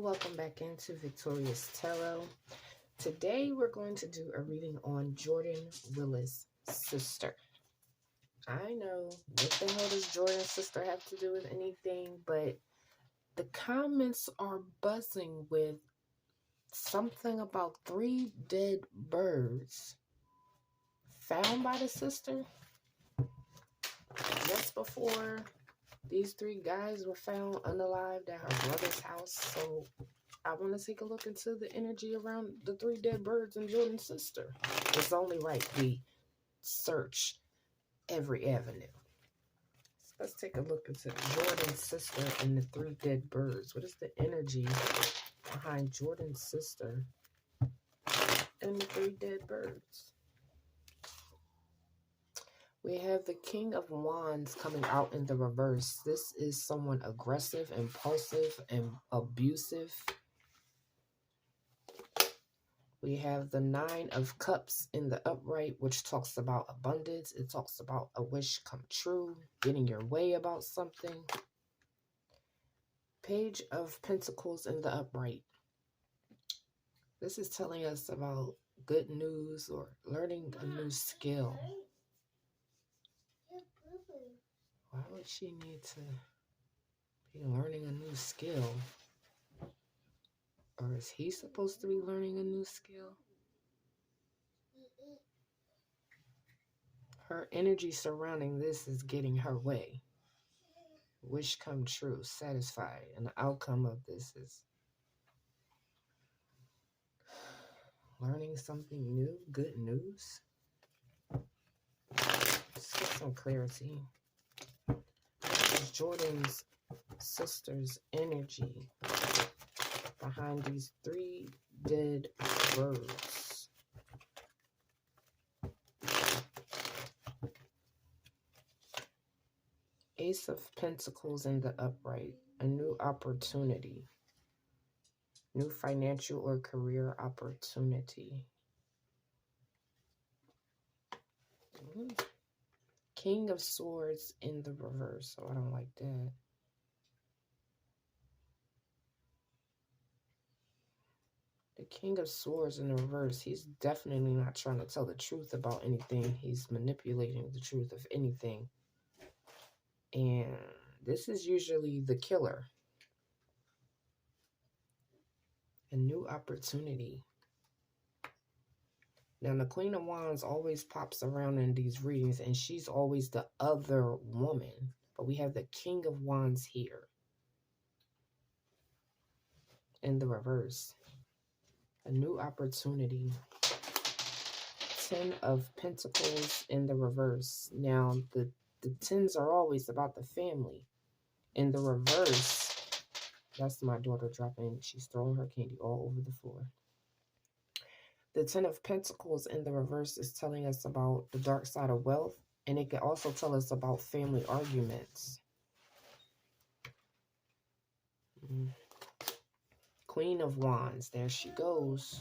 Welcome back into Victorious Tarot. Today we're going to do a reading on Jordan Willis' sister. I know, what the hell does Jordan's sister have to do with anything? But the comments are buzzing with something about 3 dead birds found by the sister. Just before these 3 guys were found unalived at her brother's house. So I want to take a look into the energy around the 3 dead birds and Jordan's sister. It's only right we search every avenue. So let's take a look into Jordan's sister and the 3 dead birds. What is the energy behind Jordan's sister and the 3 dead birds? We have the King of Wands coming out in the reverse. This is someone aggressive, impulsive, and abusive. We have the 9 of Cups in the upright, which talks about abundance. It talks about a wish come true, getting your way about something. Page of Pentacles in the upright. This is telling us about good news or learning a new skill. Why would she need to be learning a new skill? Or is he supposed to be learning a new skill? Her energy surrounding this is getting her way. Wish come true, satisfied. And the outcome of this is learning something new, good news. Let's get some clarity. Jordan's sister's energy behind these 3 dead birds. Ace of Pentacles in the upright. A new opportunity. New financial or career opportunity. King of Swords in the reverse. So I don't like that. The King of Swords in the reverse. He's definitely not trying to tell the truth about anything. He's manipulating the truth of anything. And this is usually the killer. A new opportunity. Now, the Queen of Wands always pops around in these readings, and she's always the other woman. But we have the King of Wands here in the reverse. A new opportunity. 10 of Pentacles in the reverse. Now, the 10s are always about the family. In the reverse, that's my daughter dropping. She's throwing her candy all over the floor. The 10 of Pentacles in the reverse is telling us about the dark side of wealth. And it can also tell us about family arguments. Queen of Wands. There she goes.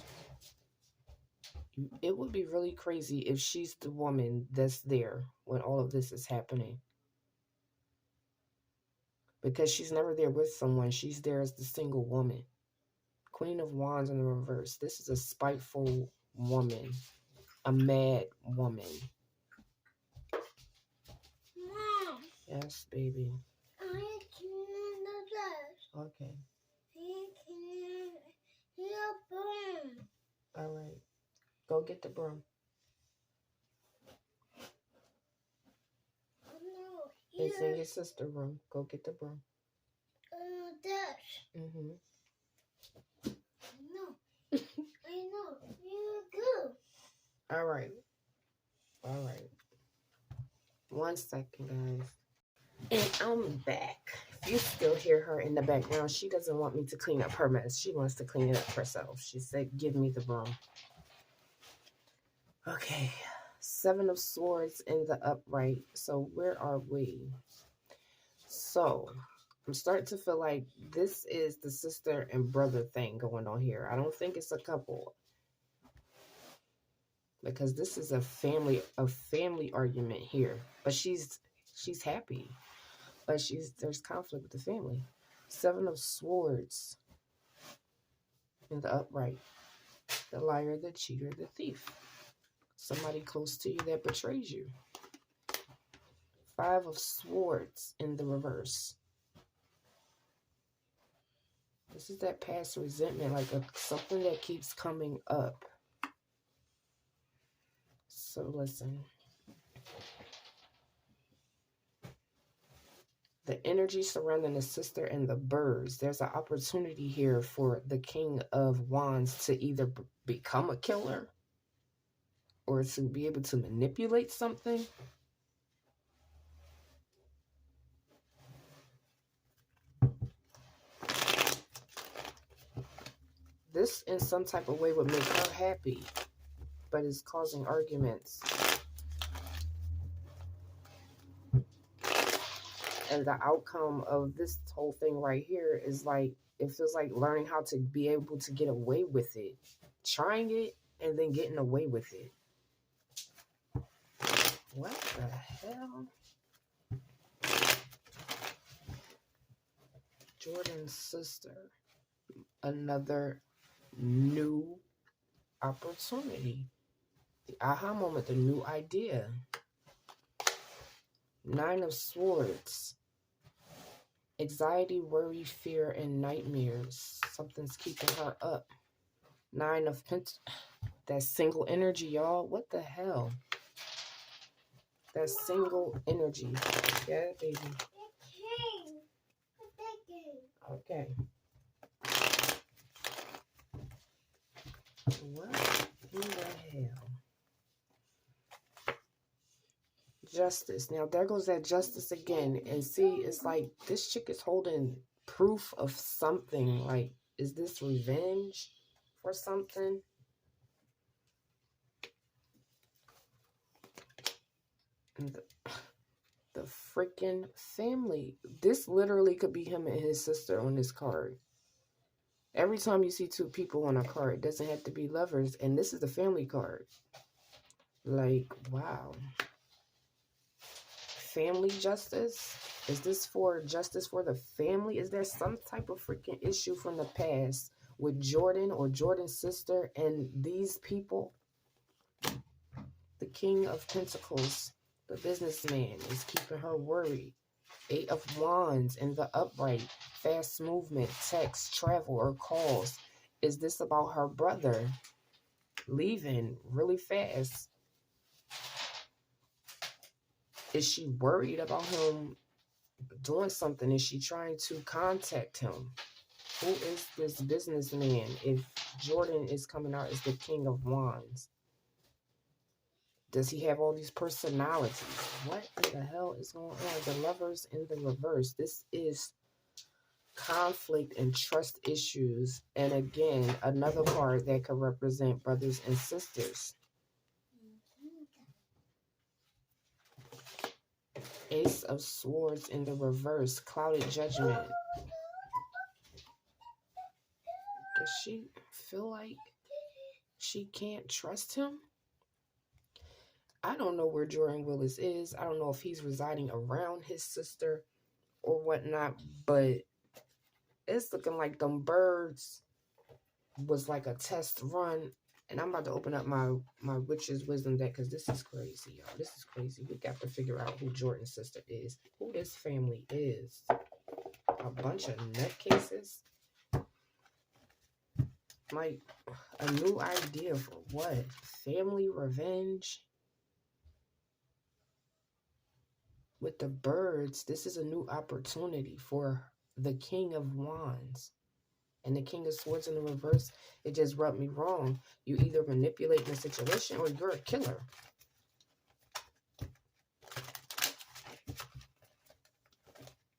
It would be really crazy if she's the woman that's there when all of this is happening. Because she's never there with someone. She's there as the single woman. Queen of Wands in the reverse. This is a spiteful woman. A mad woman. Mom. Yes, baby. I can the bus. Okay. I can hear boom. All right. Go get the broom. No, It's in your sister's room. Go get the broom. Dash. Mm-hmm. No. I know. You go. All right. All right. 1 second, guys. And I'm back. If you still hear her in the background, she doesn't want me to clean up her mess. She wants to clean it up herself. She said, give me the broom. Okay. 7 of Swords in the upright. So where are we? So I'm starting to feel like this is the sister and brother thing going on here. I don't think it's a couple. Because this is a family argument here. But she's happy. But there's conflict with the family. 7 of Swords. in the upright. The liar, the cheater, the thief. Somebody close to you that betrays you. 5 of Swords in the reverse. This is that past resentment, like something that keeps coming up. So listen. The energy surrounding the sister and the birds. There's an opportunity here for the King of Wands to either become a killer or to be able to manipulate something. This in some type of way would make her happy, but it's causing arguments. And the outcome of this whole thing right here is like, it feels like learning how to be able to get away with it. Trying it and then getting away with it. What the hell? Jordan's sister. Another new opportunity. The aha moment, the new idea. 9 of Swords. Anxiety, worry, fear, and nightmares. Something's keeping her up. 9 of Pentacles. That single energy, y'all. What the hell? That single energy. Yeah, baby. Okay. What in the hell? Justice. Now, there goes that justice again. And see, it's like this chick is holding proof of something. Like, is this revenge for something? And the freaking family. This literally could be him and his sister on this card. Every time you see 2 people on a card, it doesn't have to be lovers. And this is the family card. Like, wow. Family justice? Is this for justice for the family? Is there some type of freaking issue from the past with Jordan or Jordan's sister and these people? The King of Pentacles, the businessman, is keeping her worried. 8 of Wands in the upright. Fast movement, text, travel, or calls. Is this about her brother leaving really fast? Is she worried about him doing something? Is she trying to contact him? Who is this businessman if Jordan is coming out as the King of Wands? Does he have all these personalities? What in the hell is going on? The Lovers in the reverse. This is conflict and trust issues. And again, another card that could represent brothers and sisters. Ace of Swords in the reverse. Clouded judgment. Does she feel like she can't trust him? I don't know where Jordan Willis is. I don't know if he's residing around his sister or whatnot, but it's looking like them birds was like a test run. And I'm about to open up my Witch's Wisdom deck because this is crazy, y'all. This is crazy. We got to figure out who Jordan's sister is, who this family is. A bunch of nutcases. Like, a new idea for what? Family revenge? With the birds, this is a new opportunity for the King of Wands. And the King of Swords in the reverse, it just rubbed me wrong. You either manipulate the situation or you're a killer.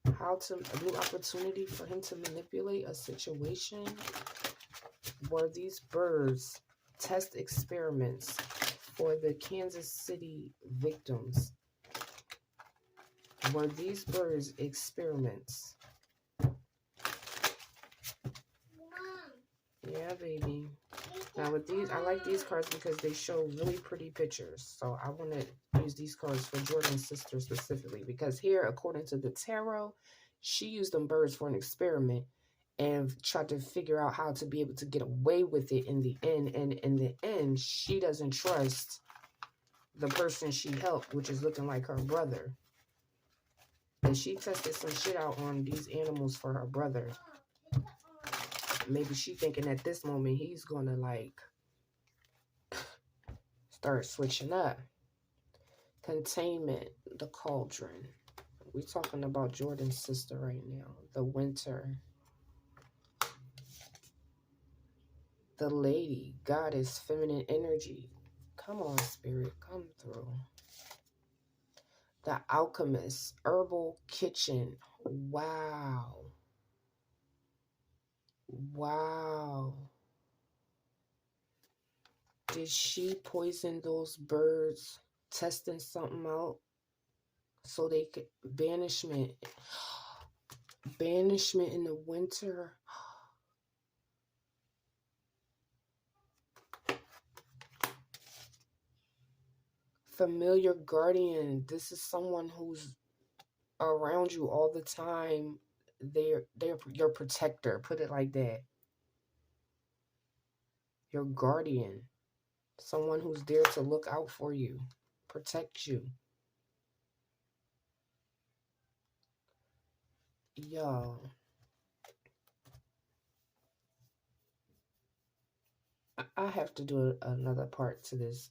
A new opportunity for him to manipulate a situation. Were these birds test experiments for the Kansas City victims? Were these birds experiments? Yeah, baby. Now with these, I like these cards because they show really pretty pictures. So I want to use these cards for Jordan's sister specifically. Because here, according to the tarot, she used them birds for an experiment. and tried to figure out how to be able to get away with it in the end. And in the end, she doesn't trust the person she helped, which is looking like her brother. And she tested some shit out on these animals for her brother. Maybe she thinking at this moment he's gonna like start switching up. Containment, the cauldron. We're talking about Jordan's sister right now. The winter. The lady, goddess, feminine energy. Come on, spirit, come through. The alchemist, herbal kitchen. Wow. Wow. Did she poison those birds, testing something out so they could banishment? Banishment in the winter. Familiar guardian. This is someone who's around you all the time. They're your protector. Put it like that. Your guardian. Someone who's there to look out for you, protect you. Y'all, I have to do another part to this.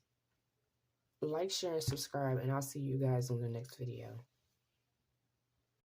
Like, share, and subscribe, and I'll see you guys on the next video.